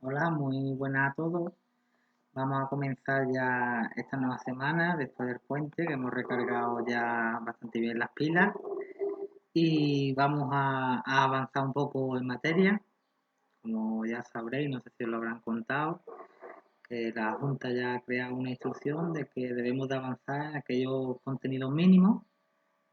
Hola, muy buenas a todos. Vamos a comenzar ya esta nueva semana después del puente, que hemos recargado ya bastante bien las pilas y vamos a avanzar un poco en materia. Como ya sabréis, no sé si os lo habrán contado, que la Junta ya ha creado una instrucción de que debemos de avanzar en aquellos contenidos mínimos,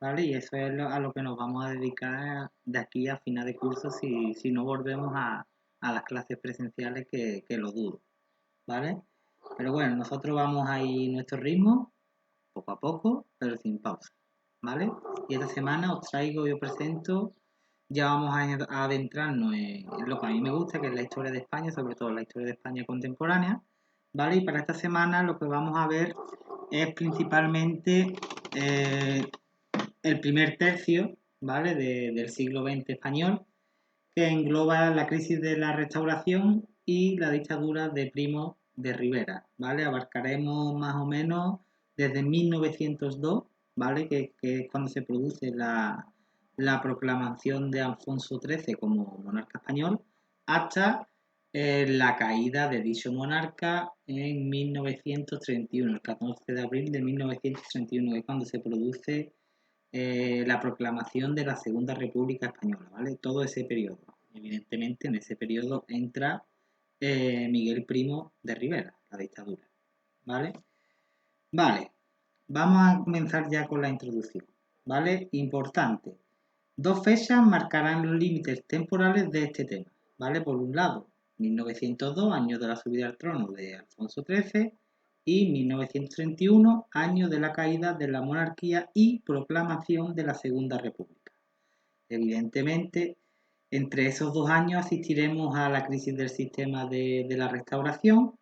¿vale? Y eso es a lo que nos vamos a dedicar de aquí a final de curso si no volvemos a las clases presenciales que lo dudo, ¿vale? Pero bueno, nosotros vamos a ir nuestro ritmo, poco a poco, pero sin pausa, ¿vale? Y esta semana os traigo y os presento, ya vamos a adentrarnos en lo que a mí me gusta, que es la historia de España, sobre todo la historia de España contemporánea, ¿vale? Y para esta semana lo que vamos a ver es principalmente eh, el primer tercio, ¿vale? Del siglo XX español, que engloba la crisis de la Restauración y la dictadura de Primo de Rivera, ¿vale? Abarcaremos más o menos desde 1902, ¿vale? Que es cuando se produce la proclamación de Alfonso XIII como monarca español, hasta la caída de dicho monarca en 1931, el 14 de abril de 1931, que es cuando se produce la proclamación de la Segunda República Española, ¿vale? Todo ese periodo. Evidentemente, en ese periodo entra Miguel Primo de Rivera, la dictadura, ¿vale? Vale, vamos a comenzar ya con la introducción, ¿vale? Importante. Dos fechas marcarán los límites temporales de este tema, ¿vale? Por un lado, 1902, año de la subida al trono de Alfonso XIII, y 1931, año de la caída de la monarquía y proclamación de la Segunda República. Evidentemente, entre esos dos años asistiremos a la crisis del sistema de la restauración,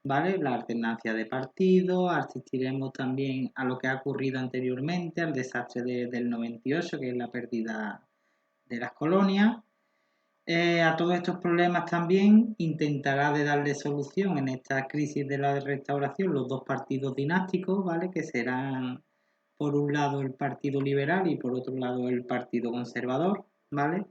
¿vale? La alternancia de partidos, asistiremos también a lo que ha ocurrido anteriormente, al desastre del 98, que es la pérdida de las colonias. A todos estos problemas también intentará de darle solución en esta crisis de la restauración los dos partidos dinásticos, ¿vale? Que serán por un lado el Partido Liberal y por otro lado el Partido Conservador, ¿vale?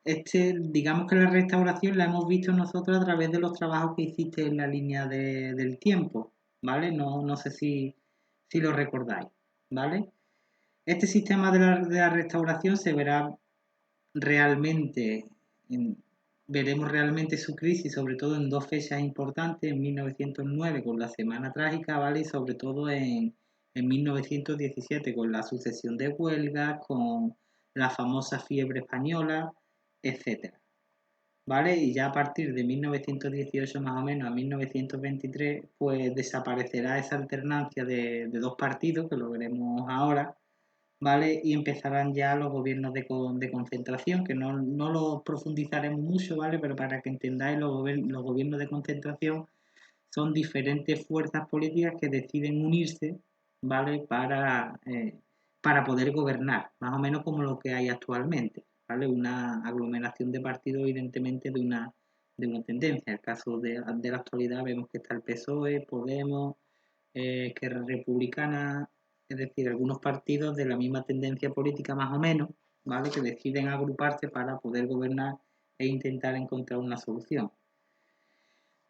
Digamos que la restauración la hemos visto nosotros a través de los trabajos que hiciste en la línea del tiempo, ¿vale? No sé si lo recordáis, ¿vale? Este sistema de la restauración se verá realmente, en- veremos realmente su crisis, sobre todo en dos fechas importantes, en 1909 con la Semana Trágica, ¿vale? Y sobre todo en 1917 con la sucesión de huelgas, con la famosa fiebre española, etcétera, ¿vale? Y ya a partir de 1918 más o menos a 1923, pues desaparecerá esa alternancia de dos partidos, que lo veremos ahora, ¿vale? Y empezarán ya los gobiernos de concentración, que no lo profundizaremos mucho, ¿vale? Pero para que entendáis, los gobiernos de concentración son diferentes fuerzas políticas que deciden unirse, ¿vale? Para poder gobernar, más o menos como lo que hay actualmente, ¿vale? Una aglomeración de partidos, evidentemente, de una tendencia. En el caso de la actualidad vemos que está el PSOE, Podemos, Esquerra Republicana, es decir, algunos partidos de la misma tendencia política más o menos, ¿vale? Que deciden agruparse para poder gobernar e intentar encontrar una solución.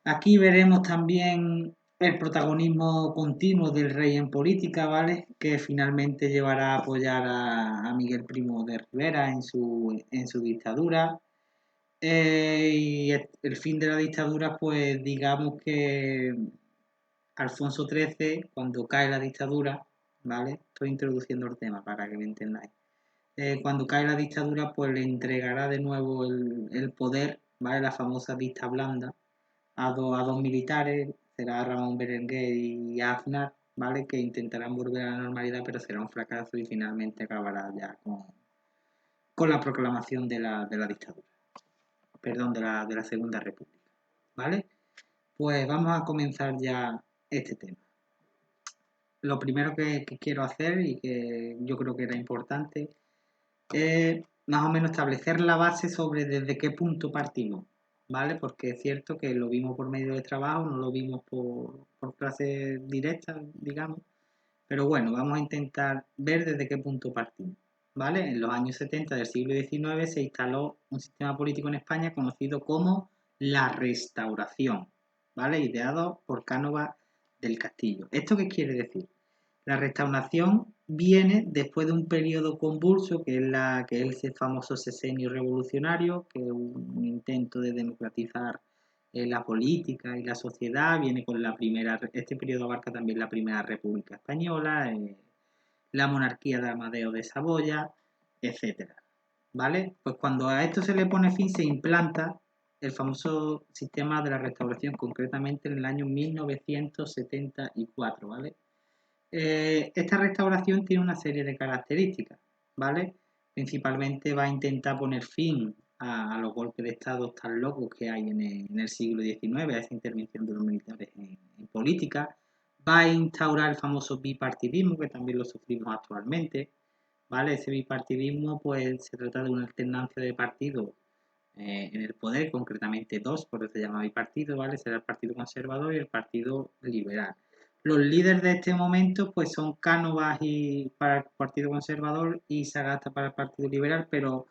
Aquí veremos también el protagonismo continuo del rey en política, ¿vale? Que finalmente llevará a apoyar a Miguel Primo de Rivera en su dictadura. Y el fin de la dictadura, pues digamos que Alfonso XIII, cuando cae la dictadura, ¿vale? Estoy introduciendo el tema para que me entendáis. Cuando cae la dictadura, pues le entregará de nuevo el poder, ¿vale? La famosa dicta blanda a dos militares, será Ramón Berenguer y Aznar, ¿vale? Que intentarán volver a la normalidad, pero será un fracaso y finalmente acabará ya con la proclamación de la dictadura, perdón, de la Segunda República, ¿vale? Pues vamos a comenzar ya este tema. Lo primero que quiero hacer y que yo creo que era importante es más o menos establecer la base sobre desde qué punto partimos, ¿vale? Porque es cierto que lo vimos por medio de trabajo, no lo vimos por clases directas, digamos, pero bueno, vamos a intentar ver desde qué punto partimos, ¿vale? En los años 70 del siglo XIX se instaló un sistema político en España conocido como la Restauración, ¿vale? Ideado por Cánovas del Castillo. ¿Esto qué quiere decir? La Restauración viene después de un periodo convulso, que es el famoso sexenio revolucionario, que es un intento de democratizar la política y la sociedad. Viene con este periodo abarca también la Primera República Española, la monarquía de Amadeo de Saboya, etcétera. ¿Vale? Pues cuando a esto se le pone fin, se implanta el famoso sistema de la Restauración, concretamente en el año 1974, ¿vale? Esta restauración tiene una serie de características, ¿vale? Principalmente va a intentar poner fin a los golpes de Estado tan locos que hay en el siglo XIX, a esa intervención de los militares en política. Va a instaurar el famoso bipartidismo, que también lo sufrimos actualmente, ¿vale? Ese bipartidismo, pues se trata de una alternancia de partidos en el poder, concretamente dos, por eso se llama bipartido, ¿vale? Será el Partido Conservador y el Partido Liberal. Los líderes de este momento pues son Cánovas para el Partido Conservador y Sagasta para el Partido Liberal, pero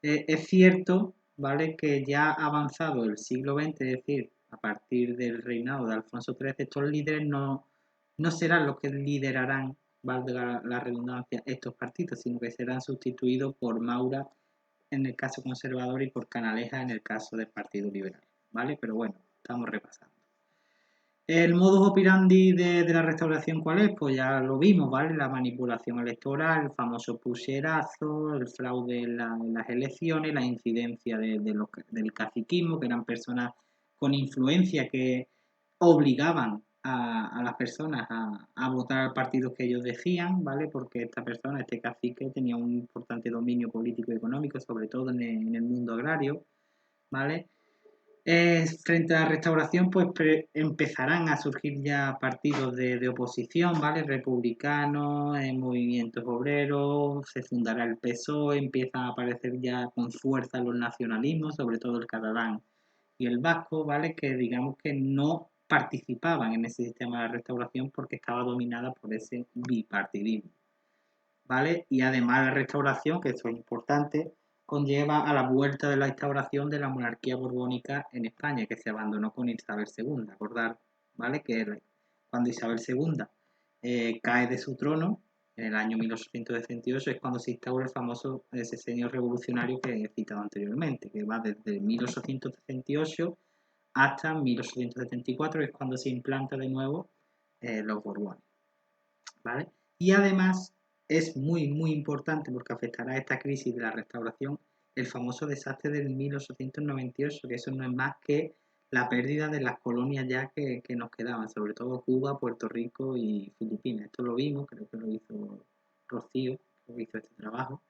es cierto, ¿vale?, que ya ha avanzado el siglo XX, es decir, a partir del reinado de Alfonso XIII, estos líderes no serán los que liderarán, valga la redundancia, estos partidos, sino que serán sustituidos por Maura en el caso conservador y por Canalejas en el caso del Partido Liberal, ¿vale? Pero bueno, estamos repasando. El modus operandi de la restauración, ¿cuál es? Pues ya lo vimos, ¿vale? La manipulación electoral, el famoso pucherazo, el fraude en las elecciones, la incidencia del caciquismo, que eran personas con influencia que obligaban a las personas a votar al partido que ellos decían, ¿vale? Porque esta persona, este cacique, tenía un importante dominio político y económico, sobre todo en el mundo agrario, ¿vale? Frente a la restauración, pues empezarán a surgir ya partidos de oposición, ¿vale? Republicanos, movimientos obreros, se fundará el PSOE, empiezan a aparecer ya con fuerza los nacionalismos, sobre todo el catalán y el vasco, ¿vale? Que digamos que no participaban en ese sistema de restauración porque estaba dominada por ese bipartidismo, ¿vale? Y además la restauración, que eso es importante, conlleva a la vuelta de la instauración de la monarquía borbónica en España, que se abandonó con Isabel II. Acordar, ¿vale? Que cuando Isabel II cae de su trono, en el año 1868, es cuando se instaura el famoso sexenio revolucionario que he citado anteriormente, que va desde 1868 hasta 1874, que es cuando se implanta de nuevo los Borbones, ¿vale? Y además es muy importante porque afectará a esta crisis de la restauración el famoso desastre del 1898, que eso no es más que la pérdida de las colonias ya que nos quedaban, sobre todo Cuba, Puerto Rico y Filipinas. Esto lo vimos, creo que lo hizo Rocío, que hizo este trabajo,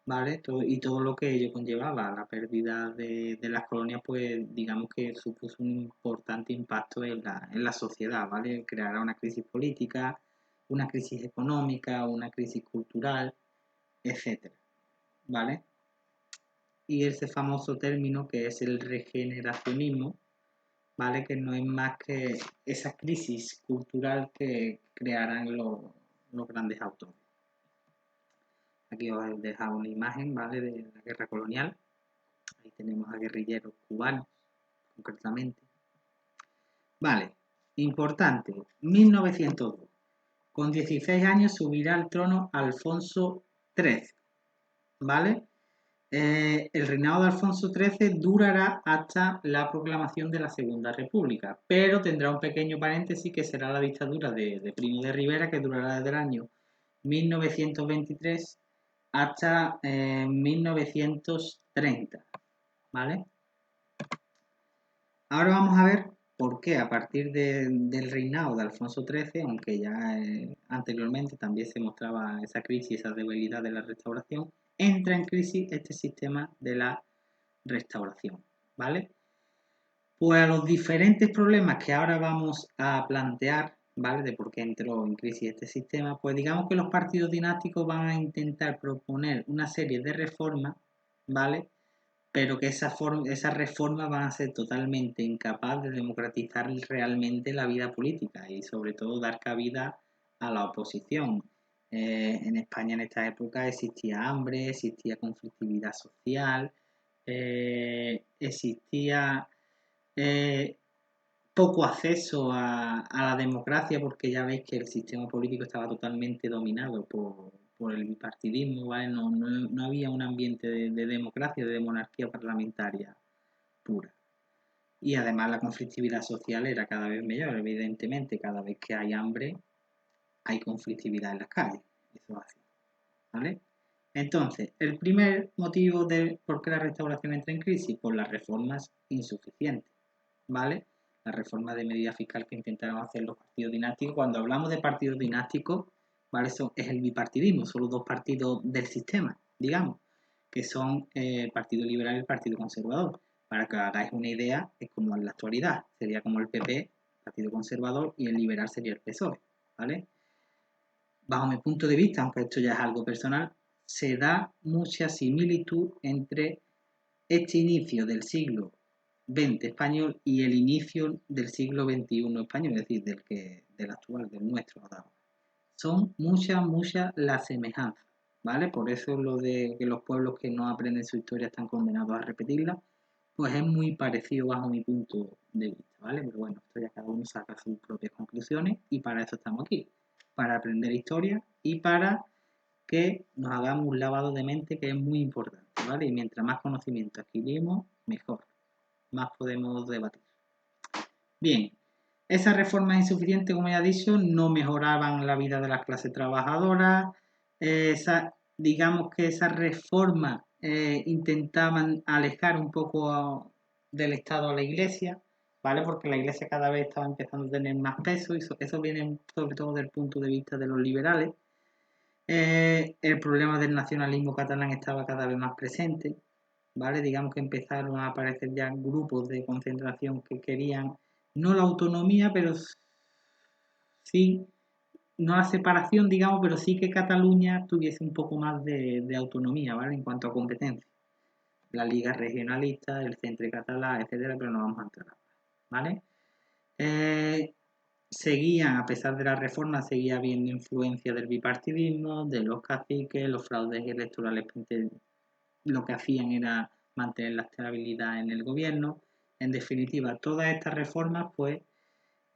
¿vale? Y todo lo que ello conllevaba, la pérdida de las colonias, pues digamos que supuso un importante impacto en la sociedad, ¿vale? Creará una crisis política, una crisis económica, una crisis cultural, etcétera, ¿vale? Y ese famoso término que es el regeneracionismo, ¿vale? Que no es más que esa crisis cultural que crearán los grandes autores. Aquí os he dejado una imagen, ¿vale?, de la guerra colonial. Ahí tenemos a guerrilleros cubanos, concretamente. Vale, importante, 1902. Con 16 años subirá al trono Alfonso XIII, ¿vale? El reinado de Alfonso XIII durará hasta la proclamación de la Segunda República, pero tendrá un pequeño paréntesis que será la dictadura de Primo de Rivera, que durará desde el año 1923 hasta 1930, ¿vale? Ahora vamos a ver por qué a partir del reinado de Alfonso XIII, aunque ya anteriormente también se mostraba esa crisis, esa debilidad de la restauración, entra en crisis este sistema de la restauración, ¿vale? Pues a los diferentes problemas que ahora vamos a plantear, ¿vale?, de por qué entró en crisis este sistema, pues digamos que los partidos dinásticos van a intentar proponer una serie de reformas, ¿vale?, pero que esas reformas van a ser totalmente incapaces de democratizar realmente la vida política y sobre todo dar cabida a la oposición. En España en esta época existía hambre, existía conflictividad social, existía poco acceso a la democracia, porque ya veis que el sistema político estaba totalmente dominado por el bipartidismo, ¿vale? No había un ambiente de democracia, de monarquía parlamentaria pura. Y además la conflictividad social era cada vez mayor, evidentemente, cada vez que hay hambre hay conflictividad en las calles, eso es así, ¿vale? Entonces, el primer motivo de por qué la restauración entra en crisis, por las reformas insuficientes, ¿vale? La reforma de medida fiscal que intentaron hacer los partidos dinásticos. Cuando hablamos de partidos dinásticos, ¿vale? Eso es el bipartidismo, son los dos partidos del sistema, digamos, que son el Partido Liberal y el Partido Conservador. Para que hagáis una idea, es como en la actualidad, sería como el PP, Partido Conservador, y el Liberal sería el PSOE, ¿vale? Bajo mi punto de vista, aunque esto ya es algo personal, se da mucha similitud entre este inicio del siglo XX español y el inicio del siglo XXI español, es decir, del actual, del nuestro ahora. Son muchas las semejanzas, ¿vale? Por eso lo de que los pueblos que no aprenden su historia están condenados a repetirla, pues es muy parecido bajo mi punto de vista, ¿vale? Pero bueno, esto ya cada uno saca sus propias conclusiones y para eso estamos aquí, para aprender historia y para que nos hagamos un lavado de mente que es muy importante, ¿vale? Y mientras más conocimiento adquirimos, mejor, más podemos debatir. Bien, esas reformas insuficientes, como ya he dicho, no mejoraban la vida de las clases trabajadoras. Digamos que esas reformas intentaban alejar un poco del Estado a la Iglesia, ¿vale? Porque la Iglesia cada vez estaba empezando a tener más peso y eso viene sobre todo del punto de vista de los liberales. El problema del nacionalismo catalán estaba cada vez más presente, ¿vale? Digamos que empezaron a aparecer ya grupos de concentración que querían no la autonomía, pero sí, no la separación, digamos, pero sí que Cataluña tuviese un poco más de autonomía, ¿vale? En cuanto a competencia. La Liga Regionalista, el Centre Català, etcétera, pero no vamos a entrar, ¿vale? Seguían, a pesar de la reforma, seguía habiendo influencia del bipartidismo, de los caciques, los fraudes electorales lo que hacían era mantener la estabilidad en el gobierno. En definitiva, todas estas reformas pues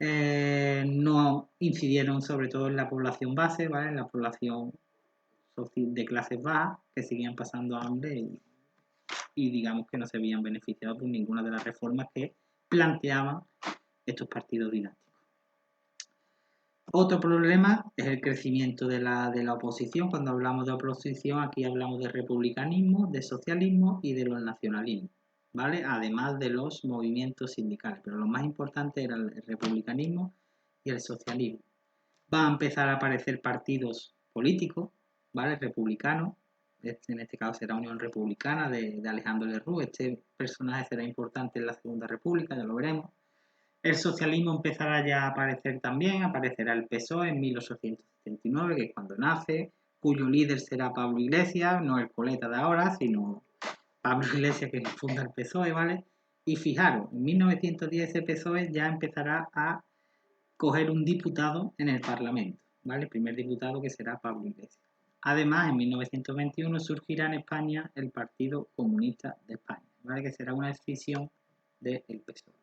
no incidieron sobre todo en la población base, ¿vale? En la población de clases bajas, que seguían pasando hambre y digamos que no se habían beneficiado por ninguna de las reformas que planteaban estos partidos dinásticos. Otro problema es el crecimiento de la oposición. Cuando hablamos de oposición, aquí hablamos de republicanismo, de socialismo y de los nacionalismos, ¿vale? Además de los movimientos sindicales, pero lo más importante era el republicanismo y el socialismo. Va a empezar a aparecer partidos políticos, ¿vale? Republicanos. En este caso será Unión Republicana de Alejandro Lerroux. Este personaje será importante en la Segunda República, ya lo veremos. El socialismo empezará ya a aparecer también, aparecerá el PSOE en 1879, que es cuando nace, cuyo líder será Pablo Iglesias, no el coleta de ahora, sino Pablo Iglesias que funda el PSOE, ¿vale? Y fijaros, en 1910 ese PSOE ya empezará a coger un diputado en el Parlamento, ¿vale? El primer diputado que será Pablo Iglesias. Además, en 1921 surgirá en España el Partido Comunista de España, ¿vale? Que será una decisión del PSOE.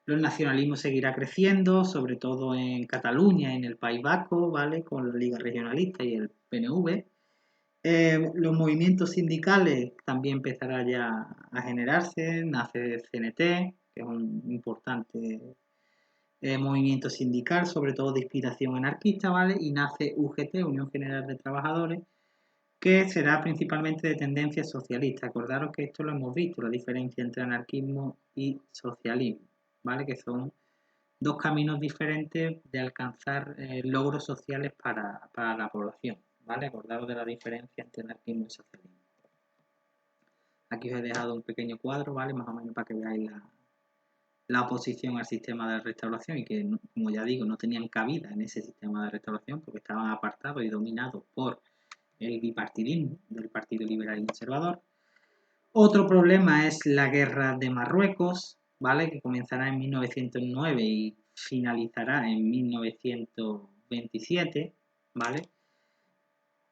Los nacionalismos seguirá creciendo, sobre todo en Cataluña, en el País Vasco, ¿vale? Con la Liga Regionalista y el PNV. Los movimientos sindicales también empezará ya a generarse. Nace CNT, que es un importante movimiento sindical, sobre todo de inspiración anarquista, ¿vale? Y nace UGT, Unión General de Trabajadores, que será principalmente de tendencia socialista. Acordaros que esto lo hemos visto, la diferencia entre anarquismo y socialismo, ¿vale? Que son dos caminos diferentes de alcanzar logros sociales para la población, ¿vale? Acordaros de la diferencia entre anarquismo y socialismo. Aquí os he dejado un pequeño cuadro, ¿vale? Más o menos para que veáis la oposición al sistema de restauración y que, como ya digo, no tenían cabida en ese sistema de restauración porque estaban apartados y dominados por el bipartidismo del Partido Liberal y Conservador. Otro problema es la guerra de Marruecos, ¿vale? Que comenzará en 1909 y finalizará en 1927, ¿vale?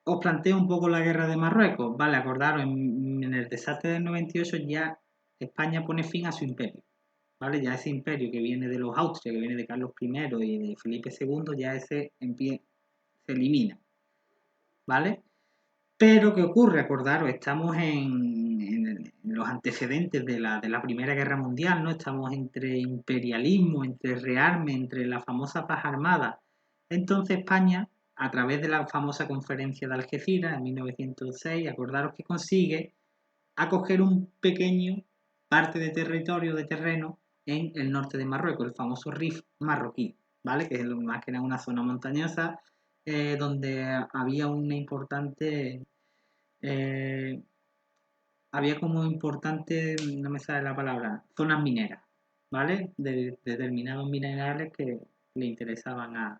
os planteo un poco la guerra de Marruecos. Vale, acordaros, en el desastre del 98 ya España pone fin a su imperio. ¿Vale? Ya ese imperio que viene de los Austrias, que viene de Carlos I y de Felipe II, ya ese se elimina. ¿Vale? Pero, ¿qué ocurre? Acordaros, estamos en los antecedentes de la Primera Guerra Mundial, ¿no? Estamos entre imperialismo, entre rearme, entre la famosa paz armada. Entonces España, a través de la famosa conferencia de Algeciras en 1906, acordaros que consigue acoger un pequeño parte de territorio, de terreno, en el norte de Marruecos, el famoso Rif marroquí, ¿vale? Que es más que nada una zona montañosa donde eh, había como importante, no me sale la palabra, zonas mineras, ¿vale? De determinados minerales que le interesaban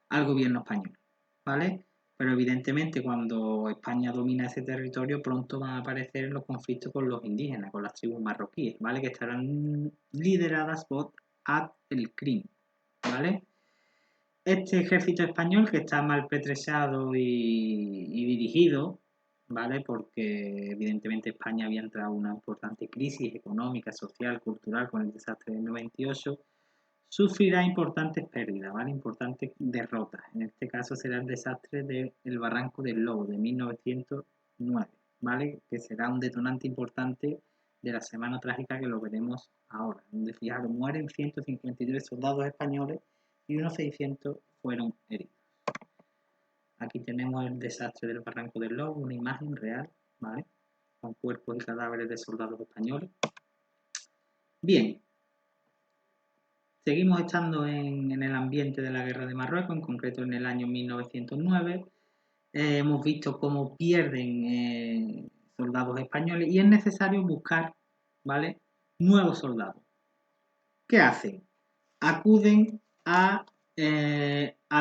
al gobierno español, ¿vale? Pero evidentemente cuando España domina ese territorio pronto van a aparecer los conflictos con los indígenas, con las tribus marroquíes, ¿vale? Que estarán lideradas por Abd el-Krim, ¿vale? Este ejército español que está mal pertrechado y dirigido, ¿vale? Porque evidentemente España había entrado en una importante crisis económica, social, cultural con el desastre del 98, sufrirá importantes pérdidas, ¿vale? Importantes derrotas. En este caso será el desastre del Barranco del Lobo de 1909, ¿vale? Que será un detonante importante de la Semana Trágica que lo veremos ahora. Donde, fijaros, mueren 153 soldados españoles y unos 600 fueron heridos. Aquí tenemos el desastre del Barranco del Lobo, una imagen real, ¿vale? Con cuerpos y cadáveres de soldados españoles. Bien, seguimos estando en el ambiente de la guerra de Marruecos, en concreto en el año 1909. Hemos visto cómo pierden soldados españoles y es necesario buscar, ¿vale? Nuevos soldados. ¿Qué hacen? Acuden a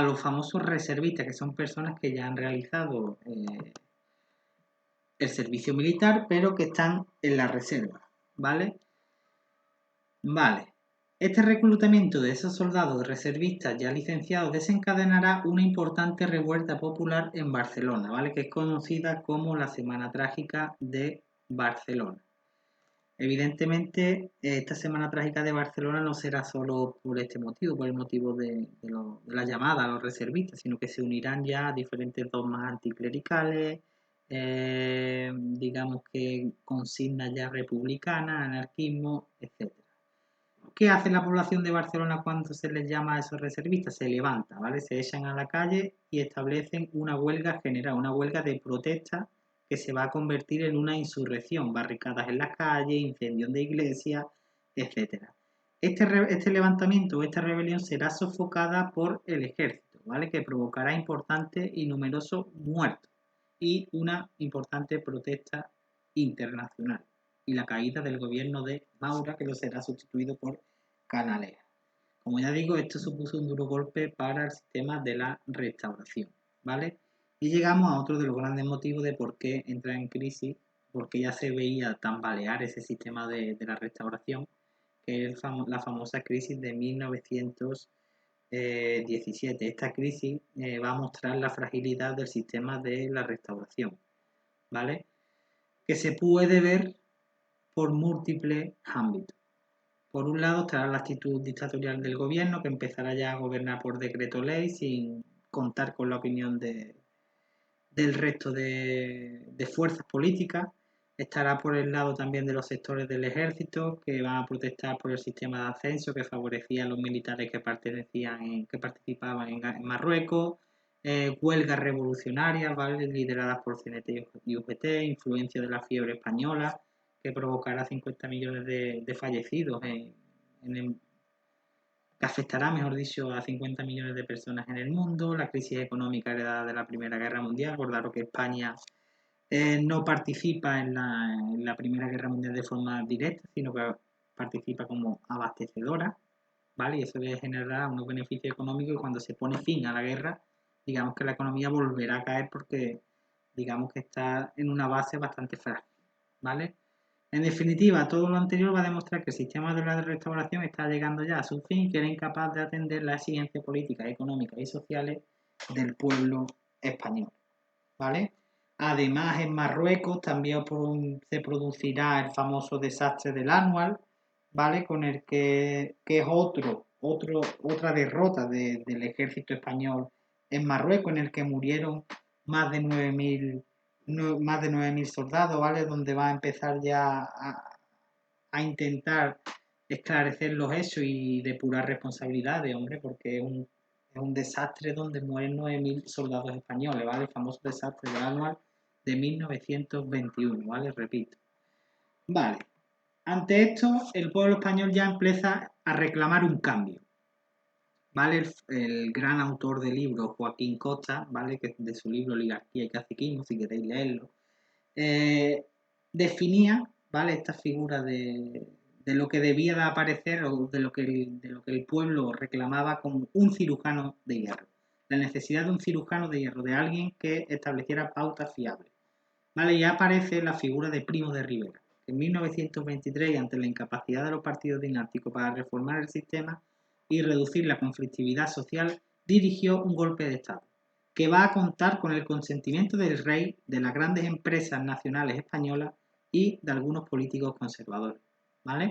los famosos reservistas, que son personas que ya han realizado el servicio militar, pero que están en la reserva, ¿vale? Vale. Este reclutamiento de esos soldados reservistas ya licenciados desencadenará una importante revuelta popular en Barcelona, ¿vale? Que es conocida como la Semana Trágica de Barcelona. Evidentemente, esta Semana Trágica de Barcelona no será solo por este motivo, por el motivo de la llamada a los reservistas, sino que se unirán ya diferentes dogmas anticlericales, digamos que consignas ya republicanas, anarquismo, etc. ¿Qué hace la población de Barcelona cuando se les llama a esos reservistas? Se levanta, ¿vale? Se echan a la calle y establecen una huelga general, una huelga de protesta que se va a convertir en una insurrección, barricadas en las calles, incendios de iglesias, etcétera. Este levantamiento o esta rebelión será sofocada por el ejército, ¿vale? Que provocará importantes y numerosos muertos y una importante protesta internacional y la caída del gobierno de Maura, que lo será sustituido por Canalea. Como ya digo, esto supuso un duro golpe para el sistema de la restauración, ¿vale? Y llegamos a otro de los grandes motivos de por qué entra en crisis, porque ya se veía tambalear ese sistema de la restauración, que es la famosa crisis de 1917. Esta crisis va a mostrar la fragilidad del sistema de la restauración, ¿vale? Que se puede ver por múltiples ámbitos. Por un lado estará la actitud dictatorial del gobierno, que empezará ya a gobernar por decreto ley sin contar con la opinión del resto de fuerzas políticas. Estará por el lado también de los sectores del ejército, que van a protestar por el sistema de ascenso que favorecía a los militares que participaban en Marruecos. Huelgas revolucionarias, ¿vale? Lideradas por CNT y UGT, influencia de la fiebre española, que provocará 50 millones de fallecidos, que afectará, mejor dicho, a 50 millones de personas en el mundo, la crisis económica heredada de la Primera Guerra Mundial. Recordaros que España no participa en la Primera Guerra Mundial de forma directa, sino que participa como abastecedora, ¿vale? Y eso le generará unos beneficios económicos y cuando se pone fin a la guerra, digamos que la economía volverá a caer porque digamos que está en una base bastante frágil, ¿vale? En definitiva, todo lo anterior va a demostrar que el sistema de la restauración está llegando ya a su fin y que era incapaz de atender las exigencias políticas, económicas y sociales del pueblo español. ¿vale? Además, en Marruecos también se producirá el famoso desastre del Anual, ¿vale? Con el que es otra derrota del ejército español en Marruecos, en el que murieron más de 9.000 soldados, ¿vale? Donde va a empezar ya a intentar esclarecer los hechos y depurar responsabilidades, hombre, porque es un desastre donde mueren 9.000 soldados españoles, ¿vale? El famoso desastre del Anual de 1921, ¿vale? Repito. Vale. Ante esto, el pueblo español ya empieza a reclamar un cambio, ¿vale? El gran autor del libro, Joaquín Costa, ¿vale? Que de su libro Oligarquía y Caciquismo, si queréis leerlo, eh, definía, ¿vale? Esta figura de lo que debía de aparecer o de lo que el pueblo reclamaba como un cirujano de hierro. La necesidad de un cirujano de hierro, de alguien que estableciera pautas fiables. ¿Vale? Y aparece la figura de Primo de Rivera, que en 1923, ante la incapacidad de los partidos dinásticos para reformar el sistema y reducir la conflictividad social, dirigió un golpe de Estado, que va a contar con el consentimiento del rey, de las grandes empresas nacionales españolas y de algunos políticos conservadores. ¿Vale?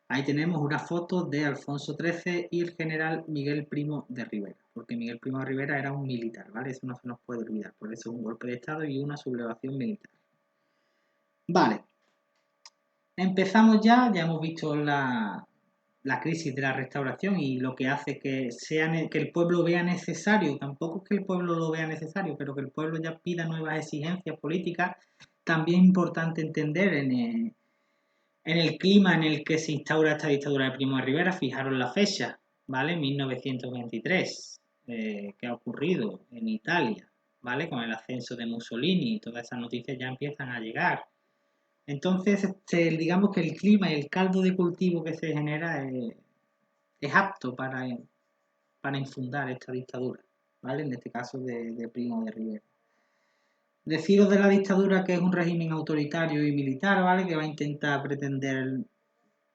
Ahí tenemos una foto de Alfonso XIII y el general Miguel Primo de Rivera, porque Miguel Primo de Rivera era un militar, ¿vale? Eso no se nos puede olvidar, por eso es un golpe de Estado y una sublevación militar. Vale, empezamos ya hemos visto la crisis de la restauración y lo que hace que el pueblo vea necesario, tampoco es que el pueblo lo vea necesario, pero que el pueblo ya pida nuevas exigencias políticas, también es importante entender en el clima en el que se instaura esta dictadura de Primo de Rivera. Fijaros la fecha, ¿vale? 1923, que ha ocurrido en Italia, ¿vale? Con el ascenso de Mussolini y todas esas noticias ya empiezan a llegar. Entonces, digamos que el clima y el caldo de cultivo que se genera es apto para infundar esta dictadura, ¿vale? En este caso de Primo de Rivera. Deciros de la dictadura que es un régimen autoritario y militar, ¿vale? Que va a intentar pretender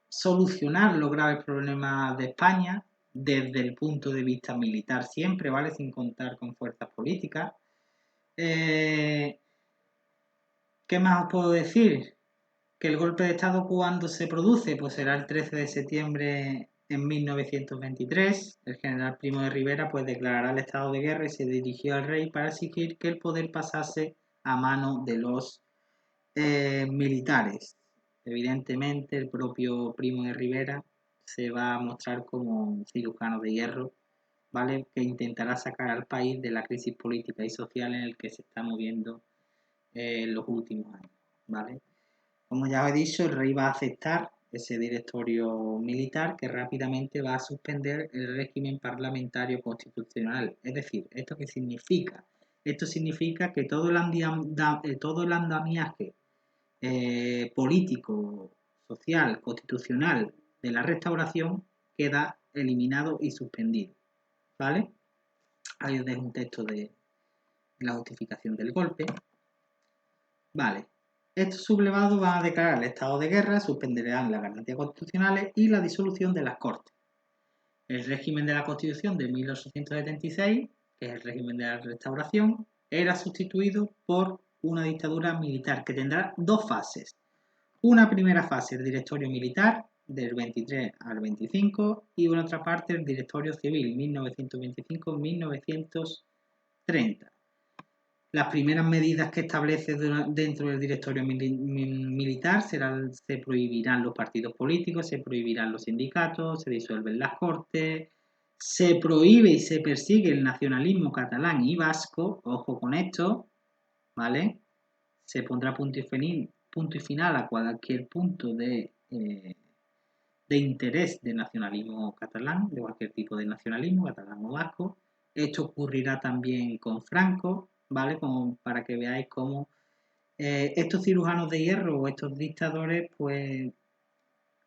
solucionar los graves problemas de España desde el punto de vista militar siempre, ¿vale? Sin contar con fuerzas políticas. ¿Qué más os puedo decir? Que el golpe de Estado cuando se produce, pues será el 13 de septiembre en 1923. El general Primo de Rivera pues declarará el estado de guerra y se dirigió al rey para exigir que el poder pasase a mano de los militares. Evidentemente, el propio Primo de Rivera se va a mostrar como un cirujano de hierro, ¿vale? Que intentará sacar al país de la crisis política y social en el que se está moviendo en los últimos años, ¿vale? Como ya os he dicho, el rey va a aceptar ese directorio militar que rápidamente va a suspender el régimen parlamentario constitucional. Es decir, ¿esto qué significa? Esto significa que todo el andamiaje político, social, constitucional de la restauración queda eliminado y suspendido. ¿Vale? Ahí os dejo un texto de la justificación del golpe. Vale. Estos sublevados van a declarar el estado de guerra, suspenderán las garantías constitucionales y la disolución de las Cortes. El régimen de la Constitución de 1876, que es el régimen de la restauración, era sustituido por una dictadura militar que tendrá dos fases. Una primera fase, el directorio militar, del 23 al 25, y una otra parte, el directorio civil, 1925-1930. Las primeras medidas que establece dentro del directorio militar se prohibirán los partidos políticos, se prohibirán los sindicatos, se disuelven las cortes, se prohíbe y se persigue el nacionalismo catalán y vasco, ojo con esto, ¿vale? Se pondrá punto y final a cualquier punto de interés de nacionalismo catalán, de cualquier tipo de nacionalismo catalán o vasco. Esto ocurrirá también con Franco, ¿vale? Como para que veáis cómo estos cirujanos de hierro o estos dictadores, pues,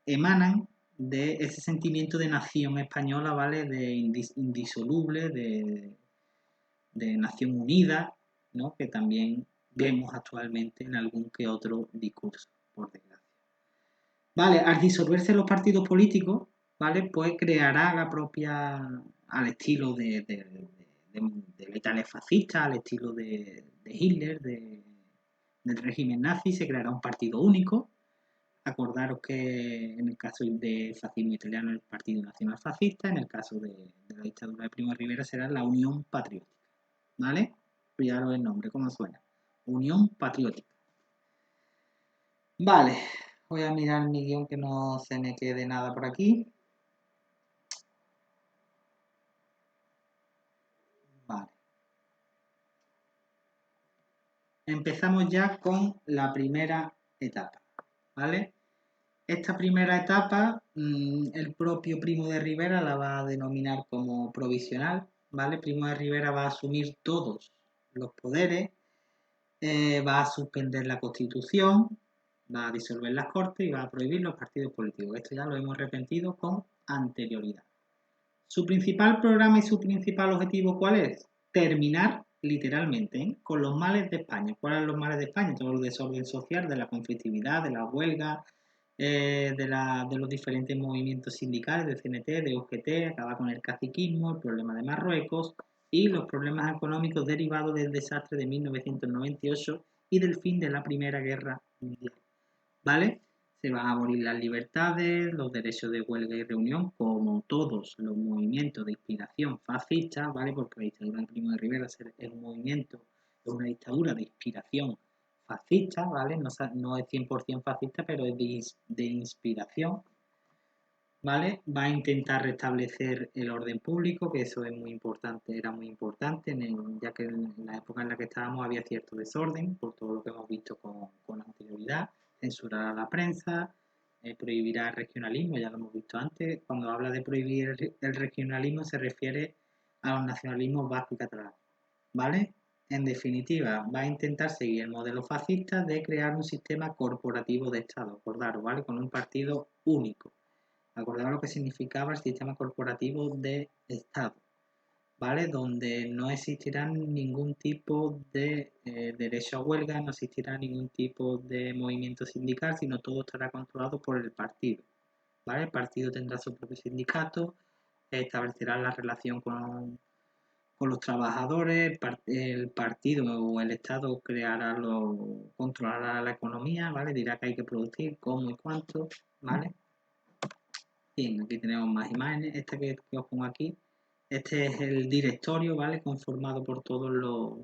emanan de ese sentimiento de nación española, ¿vale? De indisoluble, de nación unida, ¿no? Que también vemos actualmente en algún que otro discurso, por desgracia. Vale, al disolverse los partidos políticos, ¿vale? Pues creará la propia, al estilo de la Italia fascista, al estilo de Hitler, del régimen nazi, se creará un partido único. Acordaros que en el caso del fascismo italiano el Partido Nacional Fascista, en el caso de la dictadura de Primo de Rivera será la Unión Patriótica. ¿Vale? Cuidaros el nombre, ¿cómo suena? Unión Patriótica. Vale, voy a mirar mi guión que no se me quede nada por aquí. Vale. Empezamos ya con la primera etapa, ¿vale? Esta primera etapa, el propio Primo de Rivera la va a denominar como provisional, ¿vale? Primo de Rivera va a asumir todos los poderes, va a suspender la Constitución, va a disolver las Cortes y va a prohibir los partidos políticos. Esto ya lo hemos repetido con anterioridad. Su principal programa y su principal objetivo, ¿cuál es? Terminar literalmente con los males de España. ¿Cuáles son los males de España? Todo el desorden social, de la conflictividad, de la huelga, de los diferentes movimientos sindicales, de CNT, de UGT, acabar con el caciquismo, el problema de Marruecos y los problemas económicos derivados del desastre de 1998 y del fin de la Primera Guerra Mundial. ¿Vale? Se van a abolir las libertades, los derechos de huelga y reunión, como todos los movimientos de inspiración fascista, ¿vale? Porque la dictadura de Primo de Rivera es un movimiento, es una dictadura de inspiración fascista, ¿vale? No es 100% fascista, pero es de inspiración, ¿vale? Va a intentar restablecer el orden público, que eso es muy importante, era muy importante, ya que en la época en la que estábamos había cierto desorden, por todo lo que hemos visto con anterioridad, censurar a la prensa, prohibirá el regionalismo, ya lo hemos visto antes, cuando habla de prohibir el regionalismo se refiere a los nacionalismos vasco y catalán, ¿vale? En definitiva, va a intentar seguir el modelo fascista de crear un sistema corporativo de Estado, acordaros, ¿vale? Con un partido único. Acordaros lo que significaba el sistema corporativo de Estado, ¿vale? Donde no existirá ningún tipo de derecho a huelga, no existirá ningún tipo de movimiento sindical, sino todo estará controlado por el partido, ¿vale? El partido tendrá su propio sindicato, establecerá la relación con los trabajadores, el partido o el Estado controlará la economía, ¿vale? Dirá que hay que producir, cómo y cuánto, ¿vale? Bien, aquí tenemos más imágenes. Esta que os pongo aquí, este es el directorio, ¿vale? Conformado por todos los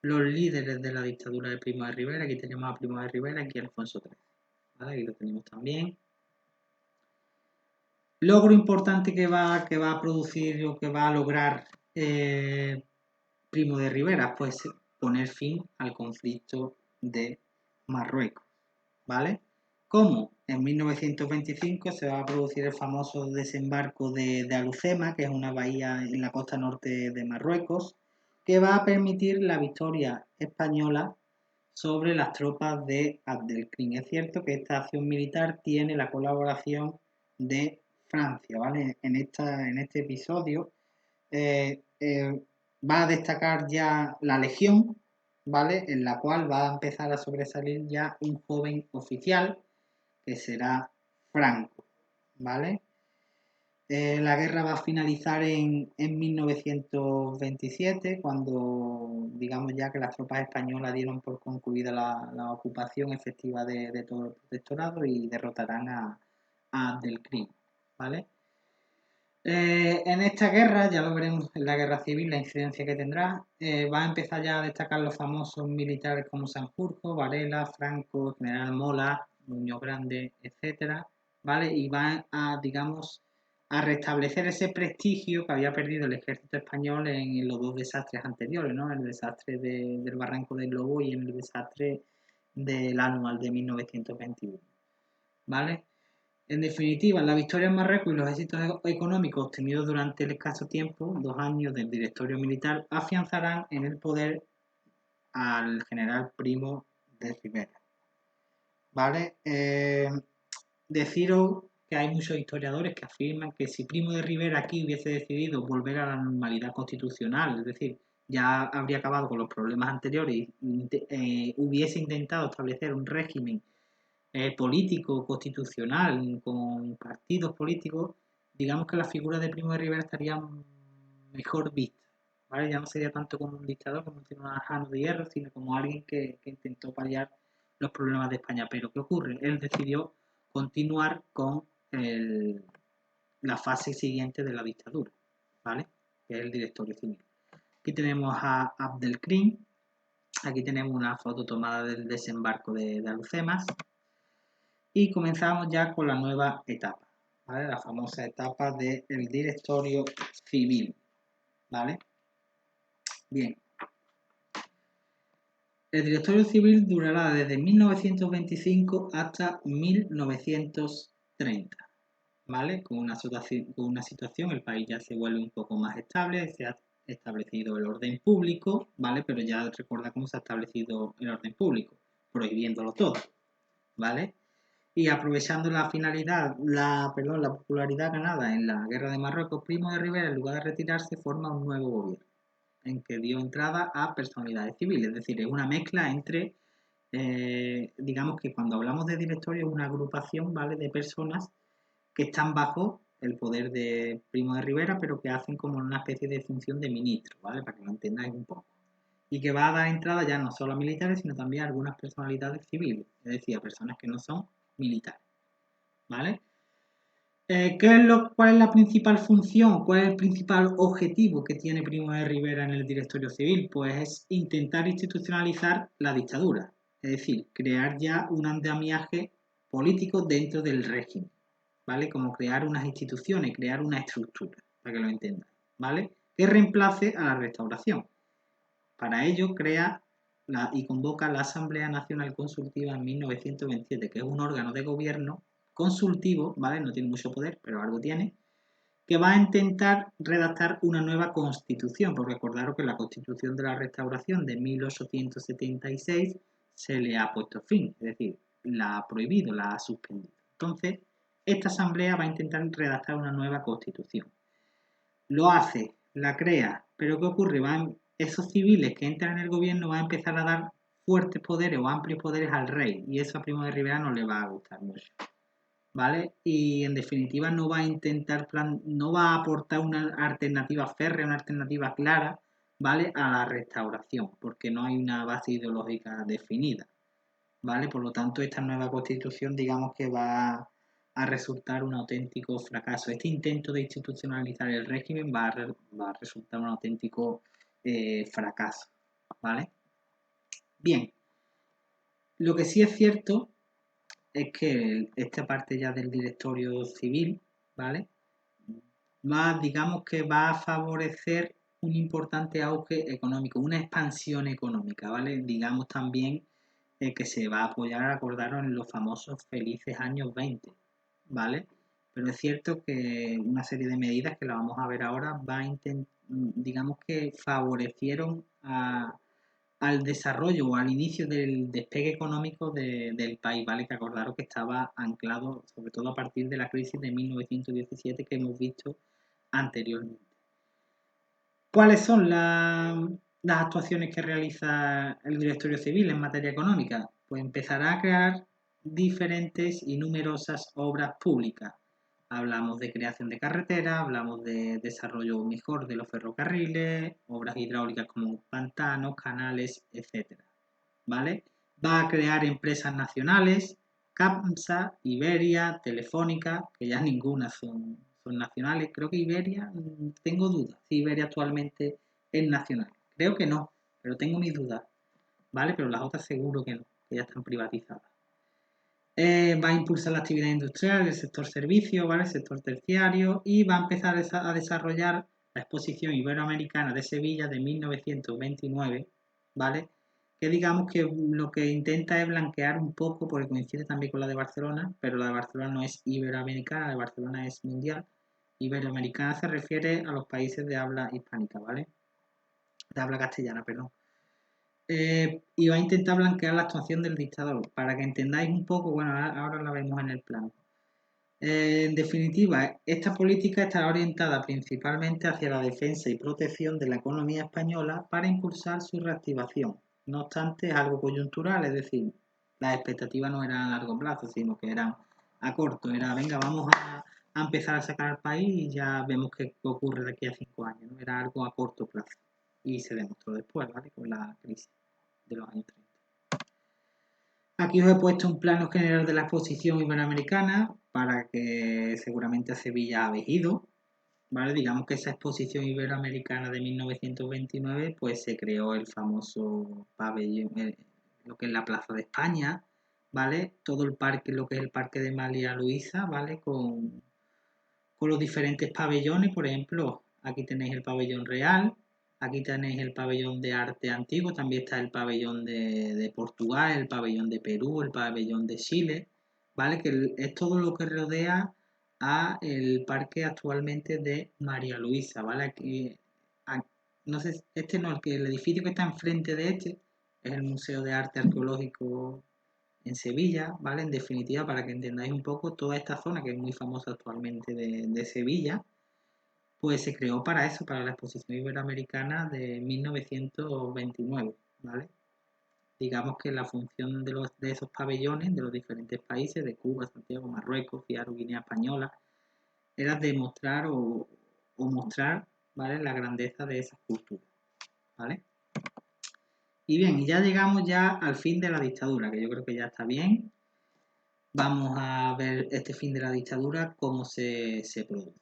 líderes de la dictadura de Primo de Rivera. Aquí tenemos a Primo de Rivera, aquí a Alfonso XIII, ¿vale? Aquí lo tenemos también. Logro importante que va a producir o que va a lograr Primo de Rivera, pues poner fin al conflicto de Marruecos, ¿vale? ¿Cómo? En 1925 se va a producir el famoso desembarco de Alucema, que es una bahía en la costa norte de Marruecos, que va a permitir la victoria española sobre las tropas de Abdelkrim. Es cierto que esta acción militar tiene la colaboración de Francia, ¿vale? En este episodio va a destacar ya la Legión, ¿vale? En la cual va a empezar a sobresalir ya un joven oficial que será Franco, ¿vale? La guerra va a finalizar en 1927, cuando digamos ya que las tropas españolas dieron por concluida la ocupación efectiva de todo el protectorado y derrotarán a Abdelkrim, ¿vale? En esta guerra, ya lo veremos en la guerra civil, la incidencia que tendrá, va a empezar ya a destacar los famosos militares como Sanjurjo, Varela, Franco, General Mola, Muñoz Grande, etcétera, ¿vale? Y va a, digamos, a restablecer ese prestigio que había perdido el ejército español en los dos desastres anteriores, ¿no? El desastre del Barranco del Lobo y en el desastre del anual de 1921, ¿vale? En definitiva, la victoria en Marruecos y los éxitos económicos obtenidos durante el escaso tiempo, 2 años del directorio militar, afianzarán en el poder al general Primo de Rivera. ¿Vale? Deciros que hay muchos historiadores que afirman que si Primo de Rivera aquí hubiese decidido volver a la normalidad constitucional, es decir, ya habría acabado con los problemas anteriores y hubiese intentado establecer un régimen político, constitucional, con partidos políticos, digamos que la figura de Primo de Rivera estaría mejor vista, ¿vale? Ya no sería tanto como un dictador, como tiene una mano de hierro, sino como alguien que intentó paliar los problemas de España. Pero ¿qué ocurre? Él decidió continuar con la fase siguiente de la dictadura, ¿vale? Que es el directorio civil. Aquí tenemos a Abdelkrim, aquí tenemos una foto tomada del desembarco de Alhucemas y comenzamos ya con la nueva etapa, ¿vale? La famosa etapa del directorio civil, ¿vale? Bien. El directorio civil durará desde 1925 hasta 1930, ¿vale? Con una situación, el país ya se vuelve un poco más estable, se ha establecido el orden público, ¿vale? Pero ya recuerda cómo se ha establecido el orden público, prohibiéndolo todo, ¿vale? Y aprovechando la finalidad, la popularidad ganada en la guerra de Marruecos, Primo de Rivera, en lugar de retirarse, forma un nuevo gobierno, en que dio entrada a personalidades civiles, es decir, es una mezcla entre, digamos que cuando hablamos de directorio es una agrupación, ¿vale?, de personas que están bajo el poder de Primo de Rivera, pero que hacen como una especie de función de ministro, ¿vale?, para que lo entendáis un poco. Y que va a dar entrada ya no solo a militares, sino también a algunas personalidades civiles, es decir, a personas que no son militares, ¿vale? ¿Cuál es la principal función? ¿Cuál es el principal objetivo que tiene Primo de Rivera en el directorio civil? Pues es intentar institucionalizar la dictadura, es decir, crear ya un andamiaje político dentro del régimen, ¿vale? Como crear unas instituciones, crear una estructura, para que lo entendan, ¿vale? Que reemplace a la restauración. Para ello crea y convoca la Asamblea Nacional Consultiva en 1927, que es un órgano de gobierno consultivo, ¿vale? No tiene mucho poder, pero algo tiene, que va a intentar redactar una nueva constitución, porque recordaros que la constitución de la restauración de 1876 se le ha puesto fin, es decir, la ha prohibido, la ha suspendido. Entonces, esta asamblea va a intentar redactar una nueva constitución. Lo hace, la crea, pero ¿qué ocurre? Esos civiles que entran en el gobierno van a empezar a dar fuertes poderes o amplios poderes al rey, y eso a Primo de Rivera no le va a gustar mucho, ¿vale? Y en definitiva no va a no va a aportar una alternativa férrea, una alternativa clara, ¿vale?, a la restauración, porque no hay una base ideológica definida, ¿vale? Por lo tanto, esta nueva constitución, digamos que va a resultar un auténtico fracaso. Este intento de institucionalizar el régimen va a resultar un auténtico fracaso, ¿vale? Bien, lo que sí es cierto es que esta parte ya del directorio civil, ¿vale?, digamos que va a favorecer un importante auge económico, una expansión económica, ¿vale? Digamos también que se va a apoyar, acordaros, en los famosos felices años 20, ¿vale? Pero es cierto que una serie de medidas que la vamos a ver ahora digamos que favorecieron al desarrollo o al inicio del despegue económico del país, ¿vale? Que acordaros que estaba anclado sobre todo a partir de la crisis de 1917 que hemos visto anteriormente. ¿Cuáles son las actuaciones que realiza el directorio civil en materia económica? Pues empezará a crear diferentes y numerosas obras públicas. Hablamos de creación de carreteras, hablamos de desarrollo mejor de los ferrocarriles, obras hidráulicas como pantanos, canales, etc., ¿vale? Va a crear empresas nacionales, CAPSA, Iberia, Telefónica, que ya ninguna son nacionales. Creo que Iberia, tengo dudas si Iberia actualmente es nacional. Creo que no, pero tengo mis dudas, ¿vale? Pero las otras seguro que no, que ya están privatizadas. Va a impulsar la actividad industrial, el sector servicio, ¿vale?, el sector terciario, y va a empezar a desarrollar la exposición iberoamericana de Sevilla de 1929, ¿vale?, que digamos que lo que intenta es blanquear un poco, porque coincide también con la de Barcelona, pero la de Barcelona no es iberoamericana, la de Barcelona es mundial. Iberoamericana se refiere a los países de habla hispánica, ¿vale?, de habla castellana, perdón. Y va a intentar blanquear la actuación del dictador. Para que entendáis un poco, bueno, ahora la vemos en el plano. En definitiva, esta política estará orientada principalmente hacia la defensa y protección de la economía española para impulsar su reactivación. No obstante, es algo coyuntural, es decir, las expectativas no eran a largo plazo, sino que eran a corto. Era, venga, vamos a empezar a sacar al país y ya vemos qué ocurre de aquí a 5 años, ¿no? Era algo a corto plazo, y se demostró después, ¿vale? Con la crisis de los años 30. Aquí os he puesto un plano general de la exposición iberoamericana para que seguramente a Sevilla habéis ido, ¿vale? Digamos que esa exposición iberoamericana de 1929 pues se creó el famoso pabellón, lo que es la Plaza de España, ¿vale? Todo el parque, lo que es el Parque de María Luisa, ¿vale? Con los diferentes pabellones, por ejemplo, aquí tenéis el pabellón real, aquí tenéis el pabellón de arte antiguo, también está el pabellón de Portugal, el pabellón de Perú, el pabellón de Chile, ¿vale? Que es todo lo que rodea a el parque actualmente de María Luisa, ¿vale? Aquí, no sé, este no, el edificio que está enfrente de este es el Museo de Arte Arqueológico en Sevilla, ¿vale? En definitiva, para que entendáis un poco, toda esta zona que es muy famosa actualmente de Sevilla, pues se creó para eso, para la exposición iberoamericana de 1929, ¿vale? Digamos que la función de esos pabellones de los diferentes países, de Cuba, Santiago, Marruecos, Fiaro, Guinea Española, era demostrar o mostrar, ¿vale? La grandeza de esas culturas, ¿vale? Y bien, ya llegamos ya al fin de la dictadura, que yo creo que ya está bien. Vamos a ver este fin de la dictadura, cómo se produce.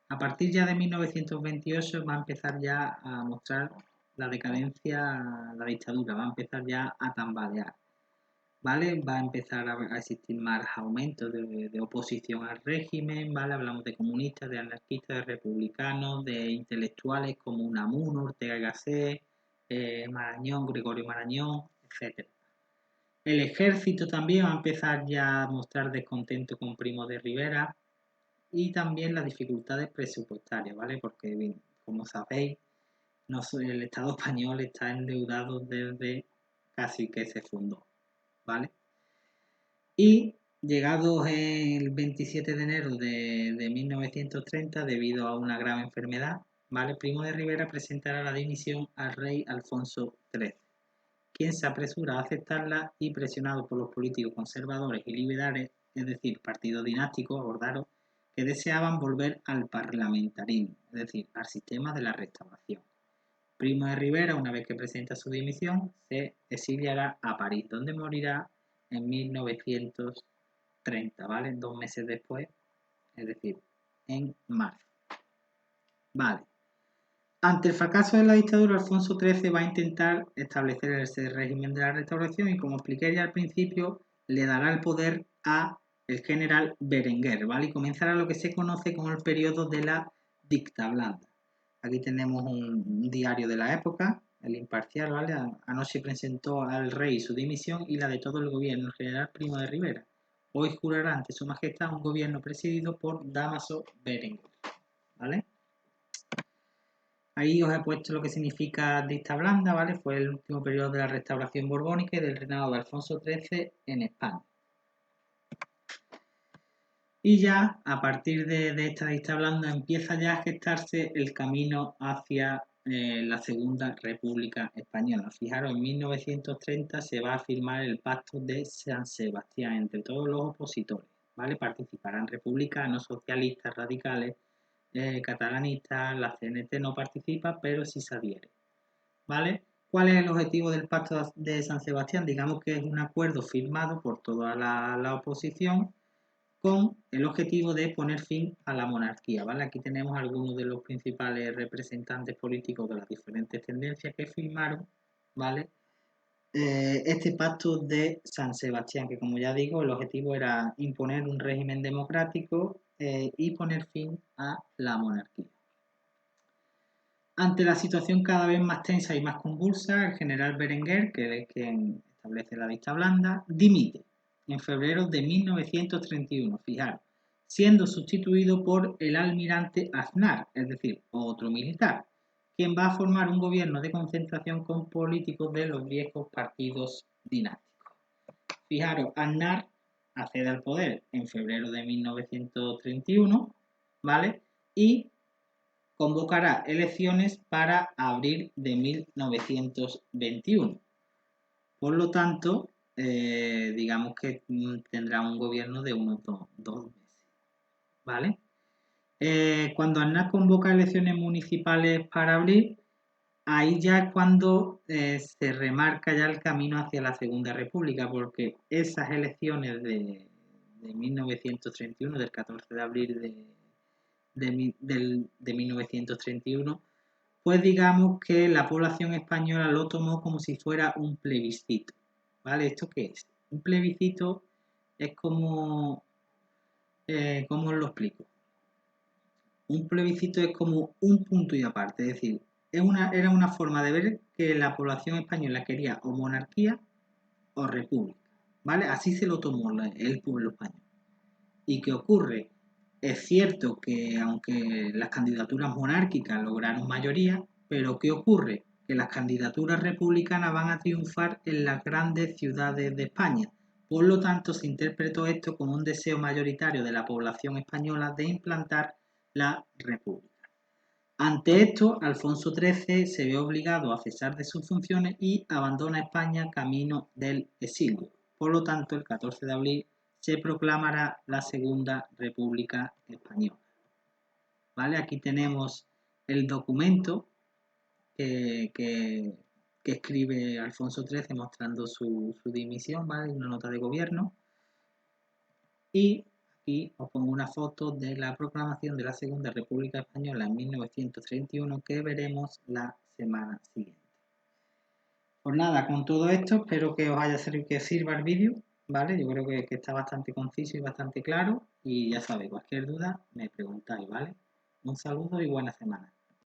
A partir ya de 1928 va a empezar ya a mostrar la decadencia, la dictadura, va a empezar ya a tambalear, ¿vale? Va a empezar a existir más aumentos de oposición al régimen, ¿vale? Hablamos de comunistas, de anarquistas, de republicanos, de intelectuales como Unamuno, Ortega y Gasset, Marañón, Gregorio Marañón, etc. El ejército también va a empezar ya a mostrar descontento con Primo de Rivera y también las dificultades presupuestarias, ¿vale? Porque, bien, como sabéis, el Estado español está endeudado desde casi que se fundó, ¿vale? Y llegados el 27 de enero de 1930, debido a una grave enfermedad, ¿vale? Primo de Rivera presentará la dimisión al rey Alfonso XIII, quien se apresura a aceptarla y, presionado por los políticos conservadores y liberales, es decir, partidos dinásticos, acordaros, que deseaban volver al parlamentarismo, es decir, al sistema de la restauración. Primo de Rivera, una vez que presenta su dimisión, se exiliará a París, donde morirá en 1930, ¿vale? 2 meses después, es decir, en marzo. Vale. Ante el fracaso de la dictadura, Alfonso XIII va a intentar establecer ese régimen de la restauración y, como expliqué ya al principio, le dará el poder a el general Berenguer, ¿vale? Y comenzará lo que se conoce como el periodo de la dicta blanda. Aquí tenemos un diario de la época, el Imparcial, ¿vale? Anoche presentó al rey su dimisión y la de todo el gobierno, el general Primo de Rivera. Hoy jurará ante su majestad un gobierno presidido por Dámaso Berenguer, ¿vale? Ahí os he puesto lo que significa dicta blanda, ¿vale? Fue el último periodo de la restauración borbónica y del reinado de Alfonso XIII en España. Y ya, a partir de esta dicta blanda, empieza ya a gestarse el camino hacia la Segunda República Española. Fijaros, en 1930 se va a firmar el Pacto de San Sebastián entre todos los opositores, ¿vale? Participarán republicanos, socialistas, radicales, catalanistas, la CNT no participa, pero sí se adhiere, ¿vale? ¿Cuál es el objetivo del Pacto de San Sebastián? Digamos que es un acuerdo firmado por toda la oposición con el objetivo de poner fin a la monarquía, ¿vale? Aquí tenemos algunos de los principales representantes políticos de las diferentes tendencias que firmaron, ¿vale? Este pacto de San Sebastián, que como ya digo, el objetivo era imponer un régimen democrático y poner fin a la monarquía. Ante la situación cada vez más tensa y más convulsa, el general Berenguer, que es quien establece la dicta blanda, dimite en febrero de 1931, fijaros, siendo sustituido por el almirante Aznar, es decir, otro militar, quien va a formar un gobierno de concentración con políticos de los viejos partidos dinásticos. Fijaros, Aznar accede al poder en febrero de 1931, ¿vale? Y convocará elecciones para abril de 1921. Por lo tanto, digamos que tendrá un gobierno de unos 2 meses, ¿vale? Cuando Aznar convoca elecciones municipales para abril, ahí ya es cuando se remarca ya el camino hacia la Segunda República, porque esas elecciones de 1931, del 14 de abril de 1931, pues digamos que la población española lo tomó como si fuera un plebiscito. ¿Vale? ¿Esto qué es? Un plebiscito es como, ¿cómo os lo explico? Un plebiscito es como un punto y aparte, es decir, era una forma de ver que la población española quería o monarquía o república, ¿vale? Así se lo tomó el pueblo español. ¿Y qué ocurre? Es cierto que aunque las candidaturas monárquicas lograron mayoría, pero ¿qué ocurre? Que las candidaturas republicanas van a triunfar en las grandes ciudades de España. Por lo tanto, se interpretó esto como un deseo mayoritario de la población española de implantar la república. Ante esto, Alfonso XIII se ve obligado a cesar de sus funciones y abandona España camino del exilio. Por lo tanto, el 14 de abril se proclamará la Segunda República Española. ¿Vale? Aquí tenemos el documento que escribe Alfonso XIII mostrando su dimisión, ¿vale? Una nota de gobierno. Y aquí os pongo una foto de la proclamación de la Segunda República Española en 1931 que veremos la semana siguiente. Pues nada, con todo esto espero que os haya servido, que sirva el vídeo, ¿vale? Yo creo que está bastante conciso y bastante claro y ya sabéis, cualquier duda me preguntáis, ¿vale? Un saludo y buena semana.